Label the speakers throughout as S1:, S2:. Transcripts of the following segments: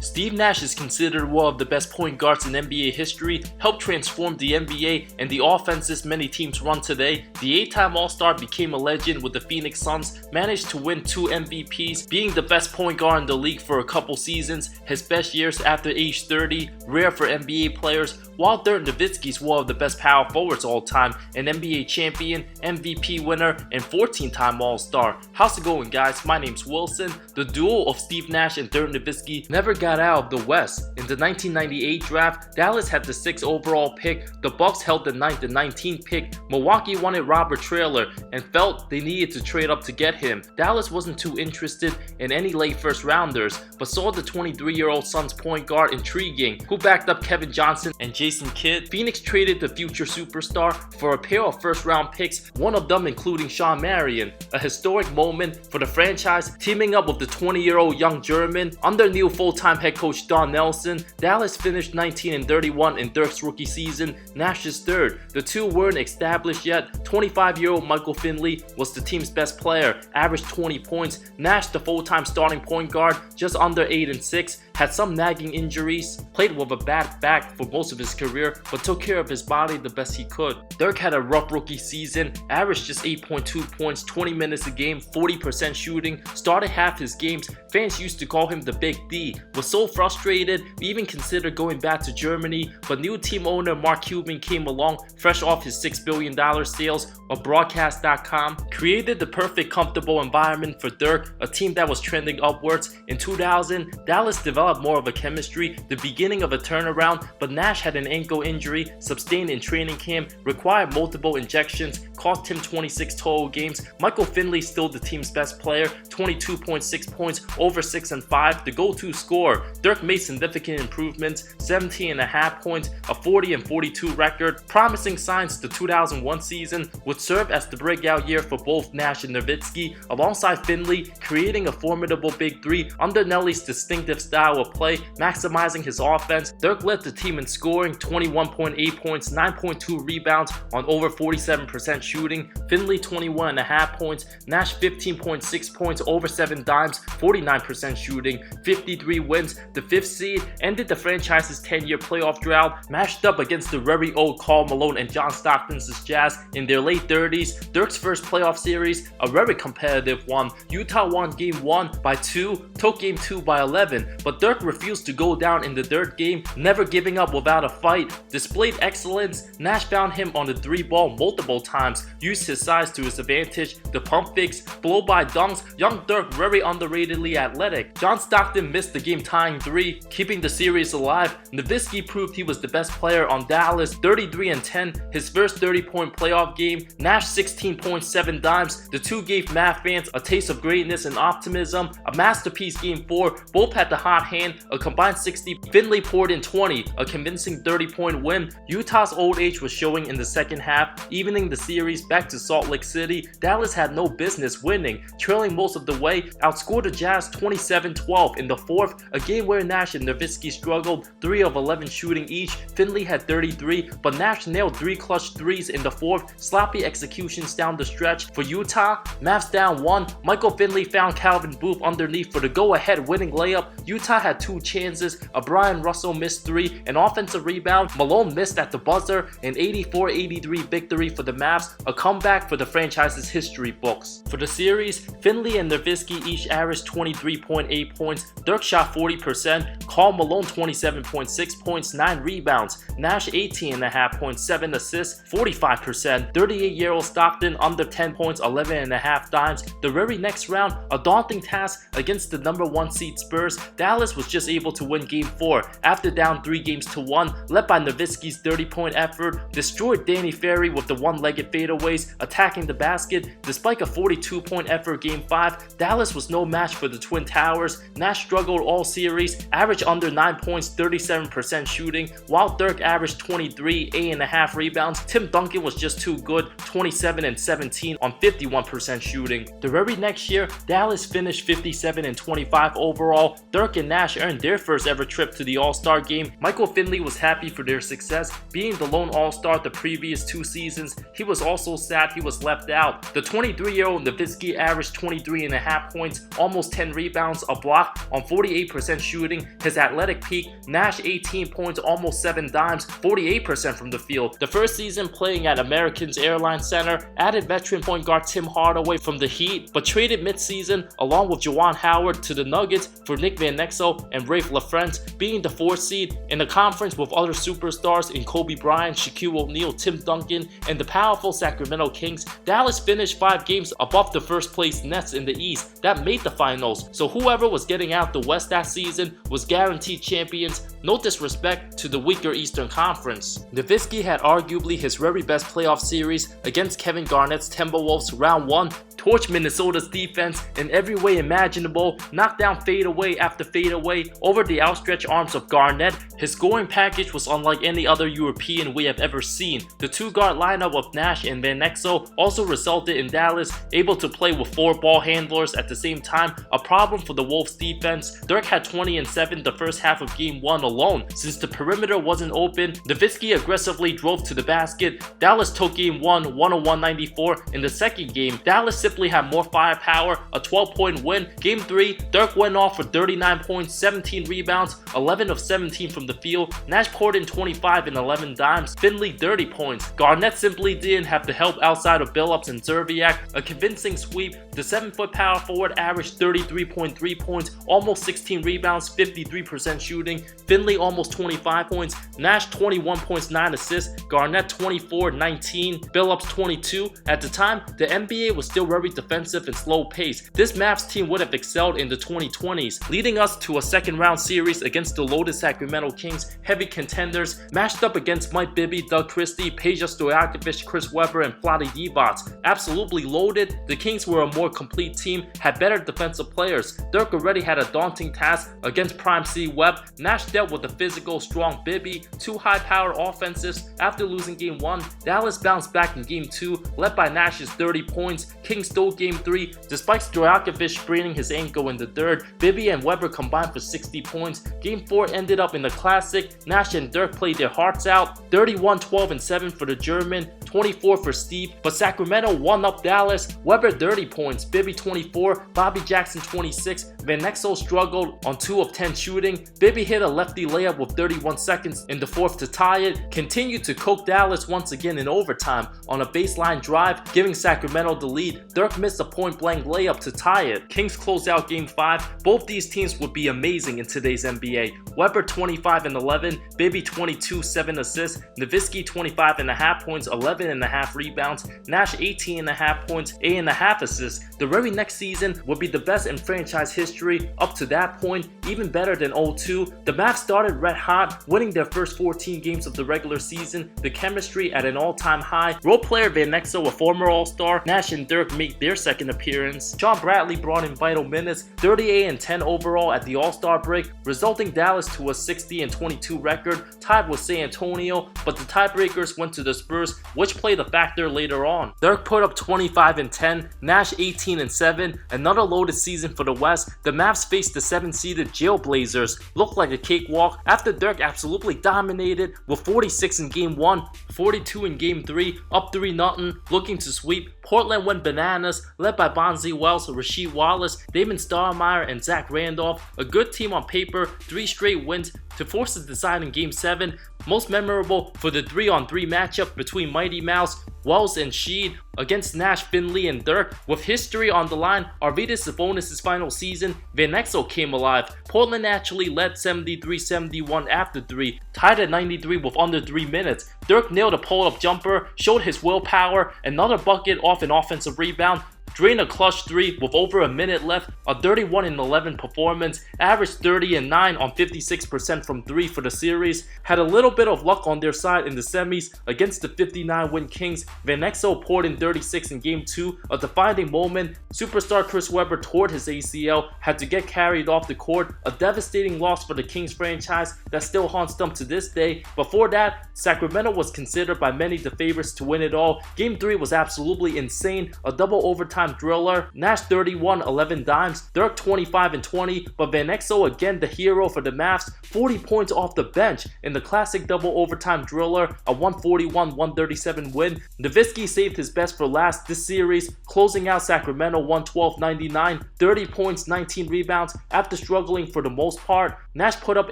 S1: Steve Nash is considered one of the best point guards in NBA history, helped transform the NBA and the offenses many teams run today. The 8-time All-Star became a legend with the Phoenix Suns, managed to win 2 MVPs, being the best point guard in the league for a couple seasons, his best years after age 30, rare for NBA players, while Dirk Nowitzki is one of the best power forwards all time, an NBA champion, MVP winner, and 14-time All-Star. How's it going, guys? My name's Wilson. The duo of Steve Nash and Dirk Nowitzki never got out of the West. In the 1998 draft, Dallas had the 6th overall pick, the Bucks held the 9th and 19th pick, Milwaukee wanted Robert Traylor and felt they needed to trade up to get him. Dallas wasn't too interested in any late first rounders, but saw the 23-year-old Suns point guard intriguing, who backed up Kevin Johnson and Jason Kidd. Phoenix traded the future superstar for a pair of first-round picks, one of them including Shawn Marion, a historic moment for the franchise, teaming up with the 20-year-old young German. Under new full-time head coach Don Nelson, Dallas finished 19-31 in Dirk's rookie season, Nash's third. The two weren't established yet. 25-year-old Michael Finley was the team's best player, averaged 20 points. Nash, the full-time starting point guard, just under 8-6, had some nagging injuries, played with a bad back for most of his career, but took care of his body the best he could. Dirk had a rough rookie season, averaged just 8.2 points, 20 minutes a game, 40% shooting, started half his games. Fans used to call him the Big D, was so frustrated, we even considered going back to Germany, but new team owner Mark Cuban came along, fresh off his $6 billion sales of Broadcast.com, created the perfect comfortable environment for Dirk, a team that was trending upwards. In 2000, Dallas developed more of a chemistry, the beginning of a turnaround, but Nash had an ankle injury, sustained in training camp, required multiple injections, cost him 26 total games. Michael Finley, still the team's best player, 22.6 points, over 6 and 5, the go-to scorer. Dirk made significant improvements, 17.5 points, a 40-42 record. Promising signs the 2001 season would serve as the breakout year for both Nash and Nowitzki, alongside Finley, creating a formidable big three under Nelly's distinctive style of play, maximizing his offense. Dirk led the team in scoring, 21.8 points, 9.2 rebounds on over 47% shooting. Finley 21.5 points, Nash 15.6 points, over 7 dimes, 49% shooting, 53 wins. The 5th seed ended the franchise's 10-year playoff drought, matched up against the very old Karl Malone and John Stockton's Jazz in their late 30s. Dirk's first playoff series, a very competitive one. Utah won game 1 by 2, took game 2 by 11, but Dirk refused to go down in the third game, never giving up without a fight. Displayed excellence. Nash found him on the 3-ball multiple times, used his size to his advantage, the pump fakes, blow-by dunks. Young Dirk very underratedly athletic. John Stockton missed the game-tying 3, keeping the series alive. Nowitzki proved he was the best player on Dallas, 33-10, his first 30-point playoff game. Nash 16.7 dimes. The two gave Mav fans a taste of greatness and optimism. A masterpiece game 4, both had the hot hand, a combined 60. Finley poured in 20, a convincing 30-point win. Utah's old age was showing in the second half, evening the series back to Salt Lake City. Dallas had no business winning, trailing most of the way, outscored the Jazz 27-12 in the 4th, a game where Nash and Nowitzki struggled, 3 of 11 shooting each. Finley had 33, but Nash nailed 3 clutch threes in the 4th, sloppy executions down the stretch. For Utah, Mavs down 1, Michael Finley found Calvin Booth underneath for the go-ahead winning layup. Utah had 2 chances, a Brian Russell missed 3, an offensive rebound, Malone missed at the buzzer, an 84-83 victory for the Mavs, a comeback for the franchise's history books. For the series, Finley and Nowitzki each averaged 23.8 points, Dirk shot 40%, Karl Malone 27.6 points, 9 rebounds, Nash 18.5 points, 7 assists, 45%, 38-year-old Stockton under 10 points, 11.5 dimes. The very next round, a daunting task against the number 1 seed Spurs. Dallas was just able to win game 4 after down 3-1, led by Nowitzki's 30-point effort, destroyed Danny Ferry with the one-legged fadeaways, attacking the basket. Despite a 42-point effort game 5, Dallas was no match for the Twin Towers. Nash struggled all series, averaged under 9 points, 37% shooting, while Dirk averaged 23, 8.5 rebounds. Tim Duncan was just too good, 27 and 17 on 51% shooting. The very next year, Dallas finished 57 and 25 overall. Dirk and Nash earned their first ever trip to the All-Star game. Michael Finley was happy for their success, being the lone All-Star the previous 2 seasons. He was also sad he was left out. The 23-year-old Nowitzki averaged 23.5 points, almost 10 rebounds, a block on 48% shooting. His athletic peak, Nash 18 points, almost 7 dimes, 48% from the field. The first season playing at Americans Airlines Center, added veteran point guard Tim Hardaway from the Heat, but traded mid-season along with Juwan Howard to the Nuggets for Nick Van Exel and Rafe LaFrentz, being the 4th seed in the conference with other superstars in Kobe Bryant, Shaquille O'Neal, Tim Duncan, and the powerful Sacramento Kings. Dallas finished 5 games above the first place Nets in the East that made the finals, so whoever was getting out the West that season was guaranteed champions. No disrespect to the weaker Eastern Conference. Nowitzki had arguably his very best playoff series against Kevin Garnett's Timberwolves round 1, torched Minnesota's defense in every way imaginable, knocked down fadeaway after fadeaway over the outstretched arms of Garnett. His scoring package was unlike any other European we have ever seen. The 2-guard lineup of Nash and Van Exel also resulted in Dallas able to play with 4 ball handlers at the same time, a problem for the Wolves defense. Dirk had 20 and 7 the first half of game 1 alone. Since the perimeter wasn't open, Nowitzki aggressively drove to the basket. Dallas took game 1 101-94. In the second game, Dallas simply had more firepower, a 12-point win. Game 3, Dirk went off for 39 points, 17 rebounds, 11 of 17 from the field. Nash poured in 25 and 11 dimes, Finley 30 points. Garnett simply didn't have the help outside of Billups and Zerbiak. A convincing sweep. The 7-foot power forward averaged 33.3 points, almost 16 rebounds, 53% shooting. Finley almost 25 points, Nash 21 points, 9 assists, Garnett 24, 19, Billups 22. At the time, the NBA was still very defensive and slow paced. This Mavs team would have excelled in the 2020s, leading us to a second round series against the loaded Sacramento Kings, heavy contenders, matched up against Mike Bibby, Doug Christie, Peja Stojakovic, Chris Webber, and Vlade Divac. Absolutely loaded, the Kings were a more complete team, had better defensive players. Dirk already had a daunting task against Prime C Webb. Nash dealt with a physical, strong Bibby, 2 high-powered offenses. After losing game 1, Dallas bounced back in game 2, led by Nash's 30 points. Kings stole game 3, despite Stojakovic spraining his ankle in the third. Bibby and Webber combined for 60 points. Game 4 ended up in the classic. Nash and Dirk played their hearts out. 31, 12, and 7 for the German, 24 for Steve, but Sacramento won up Dallas. Webber 30 points, Bibby 24, Bobby Jackson 26. Van Exel struggled on 2 of 10 shooting. Bibby hit a lefty layup with 31 seconds in the 4th to tie it. Continued to cook Dallas once again in overtime on a baseline drive, giving Sacramento the lead. Dirk missed a point-blank layup to tie it. Kings closed out game 5. Both these teams would be amazing in today's NBA. Webber 25 and 11, Bibby 22, 7 assists, Nowitzki 25.5 points, 11.5 rebounds, Nash 18.5 points, 8.5 assists. The very next season would be the best in franchise history up to that point, even better than 0-2. The Mavs started red hot, winning their first 14 games of the regular season, the chemistry at an all-time high. Role player Van Exel, a former All-Star, Nash and Dirk make their second appearance. John Bradley brought in vital minutes, 38 and 10 overall at the All-Star break, resulting Dallas to a 60 and 22 record, tied with San Antonio, but the tiebreakers went to the Spurs, which played a factor later on. Dirk put up 25 and 10, Nash 18 and 7, another loaded season for the West. The Mavs faced the 7-seeded Jailblazers, looked like a cakewalk after Dirk absolutely dominated with 46 in game 1, 42 in game 3, up 3-0, looking to sweep. Portland went bananas, led by Bonzi Wells, Rasheed Wallace, Damon Stoudemire, and Zach Randolph. A good team on paper, 3 straight wins to force the decide in Game 7. Most memorable for the 3-on-3 matchup between Mighty Mouse, Wells, and Sheed against Nash, Finley, and Dirk. With history on the line, Arvydas Sabonis' final season, Van Exel came alive. Portland actually led 73-71 after 3, tied at 93 with under 3 minutes. Dirk nailed a pull-up jumper, showed his willpower, another bucket off an offensive rebound, drained a clutch 3 with over a minute left, a 31-11 performance, averaged 30 and 9 on 56% from 3 for the series, had a little bit of luck on their side in the semis against the 59-win Kings. Van Exel poured in 36 in game 2, a defining moment. Superstar Chris Webber tore his ACL, had to get carried off the court, a devastating loss for the Kings franchise that still haunts them to this day. Before that, Sacramento was considered by many the favorites to win it all. Game 3 was absolutely insane, a double overtime overtime driller. Nash 31, 11 dimes. Dirk 25 and 20, but Van Exel again the hero for the Mavs, 40 points off the bench in the classic double overtime driller, a 141-137 win. Nowitzki saved his best for last this series, closing out Sacramento 112-99, 30 points, 19 rebounds. After struggling for the most part, Nash put up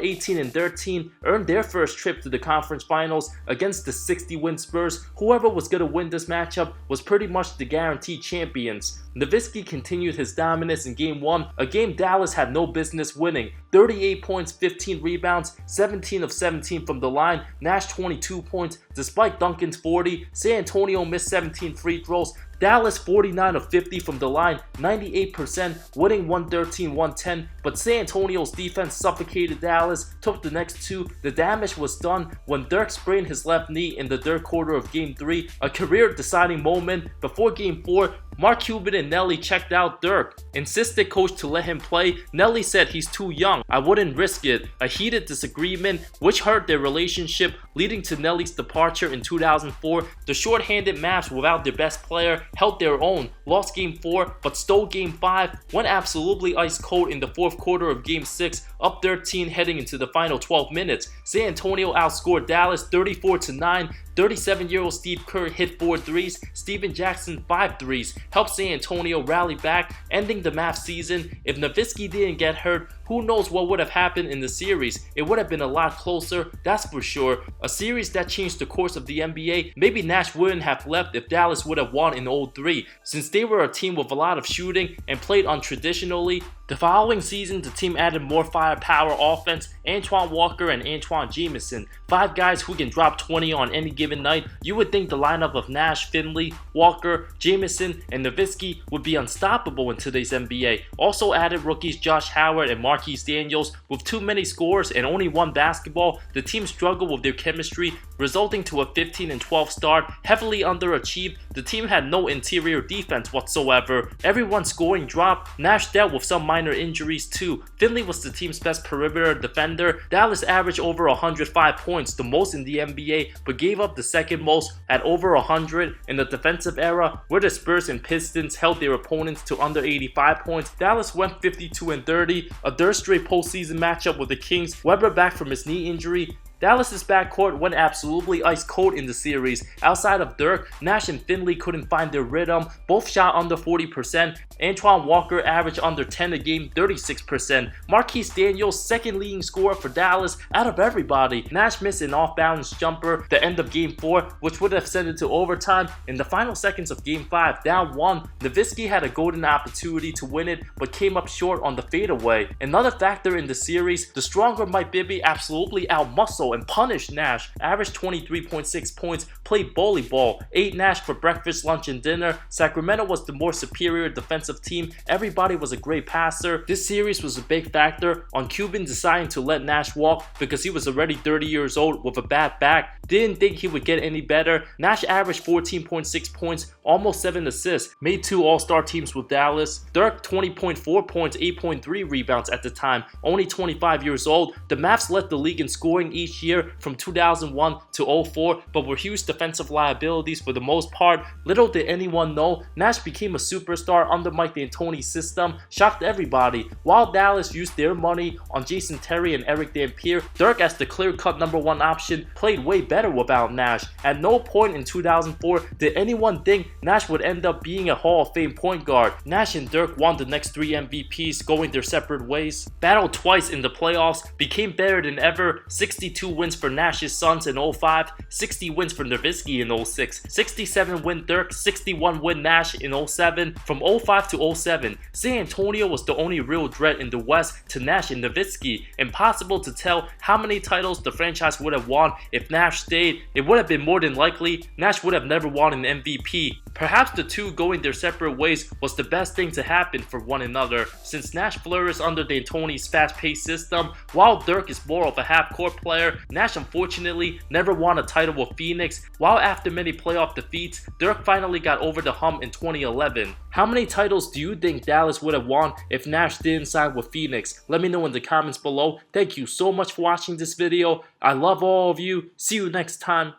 S1: 18 and 13, earned their first trip to the conference finals against the 60-win Spurs. Whoever was going to win this matchup was pretty much the guaranteed champions. Nowitzki continued his dominance in Game 1, a game Dallas had no business winning. 38 points, 15 rebounds, 17 of 17 from the line. Nash 22 points, despite Duncan's 40. San Antonio missed 17 free throws. Dallas 49 of 50 from the line, 98%, winning 113-110, but San Antonio's defense suffocated Dallas, took the next two. The damage was done when Dirk sprained his left knee in the third quarter of Game 3, a career-deciding moment. Before Game 4, Mark Cuban and Nelly checked out Dirk, insisted coach to let him play. Nelly said he's too young, I wouldn't risk it. A heated disagreement which hurt their relationship, leading to Nelly's departure in 2004. The short-handed Mavs without their best player held their own, lost Game 4 but stole Game 5, went absolutely ice cold in the fourth quarter of Game 6, up 13 heading into the final 12 minutes. San Antonio outscored Dallas 34-9. 37-year-old Steve Kerr hit 4 threes, Steven Jackson 5 threes, helped San Antonio rally back, ending the Mavs season. If Nowitzki didn't get hurt, who knows what would have happened in the series. It would have been a lot closer, that's for sure. A series that changed the course of the NBA. Maybe Nash wouldn't have left if Dallas would have won in 0-3, since they were a team with a lot of shooting and played untraditionally. The following season, the team added more firepower offense, Antoine Walker and Antoine Jamison, 5 guys who can drop 20 on any given night. You would think the lineup of Nash, Finley, Walker, Jamison, and Nowitzki would be unstoppable in today's NBA. Also added rookies Josh Howard and Marquise Daniels. With too many scores and only one basketball, the team struggled with their chemistry, resulting to a 15-12 start, heavily underachieved. The team had no interior defense whatsoever. Everyone scoring dropped. Nash dealt with some minor injuries too. Finley was the team's best perimeter defender. Dallas averaged over 105 points, the most in the NBA, but gave up the second most at over 100 in the defensive era, where the Spurs and Pistons held their opponents to under 85 points. Dallas went 52-30, a third straight postseason matchup with the Kings. Webber back from his knee injury. Dallas's backcourt went absolutely ice cold in the series. Outside of Dirk, Nash and Finley couldn't find their rhythm. Both shot under 40%. Antoine Walker averaged under 10 a game, 36%. Marquise Daniels, second leading scorer for Dallas out of everybody. Nash missed an off-balance jumper the end of Game 4, which would have sent it to overtime. In the final seconds of Game 5, down 1, Nowitzki had a golden opportunity to win it, but came up short on the fadeaway. Another factor in the series, the stronger Mike Bibby absolutely outmuscled and punished Nash, averaged 23.6 points, played bully ball, ate Nash for breakfast, lunch, and dinner. Sacramento was the more superior defensive team. Everybody was a great passer. This series was a big factor on Cuban deciding to let Nash walk because he was already 30 years old with a bad back. Didn't think he would get any better. Nash averaged 14.6 points, almost 7 assists, made 2 All-Star teams with Dallas. Dirk 20.4 points, 8.3 rebounds at the time, only 25 years old. The Mavs led the league in scoring each year from 2001 to 04, but were huge defensive liabilities for the most part. Little did anyone know, Nash became a superstar under Mike D'Antoni's system, shocked everybody. While Dallas used their money on Jason Terry and Eric Dampier, Dirk as the clear-cut #1 option played way better without Nash. At no point in 2004 did anyone think Nash would end up being a Hall of Fame point guard. Nash and Dirk won the next 3 MVPs, going their separate ways. Battled twice in the playoffs, became better than ever. 62 wins for Nash's Suns in 05, 60 wins for Nowitzki in 06, 67 win Dirk, 61 win Nash in 07. From 05 to 07, San Antonio was the only real threat in the West to Nash and Nowitzki. Impossible to tell how many titles the franchise would have won if Nash stayed. It would have been more than likely Nash would have never won an MVP. Perhaps the two going their separate ways was the best thing to happen for one another, since Nash flourished under D'Antoni's fast-paced system, while Dirk is more of a half-court player. Nash unfortunately never won a title with Phoenix, while after many playoff defeats, Dirk finally got over the hump in 2011. How many titles do you think Dallas would have won if Nash didn't sign with Phoenix? Let me know in the comments below. Thank you so much for watching this video. I love all of you. See you next time.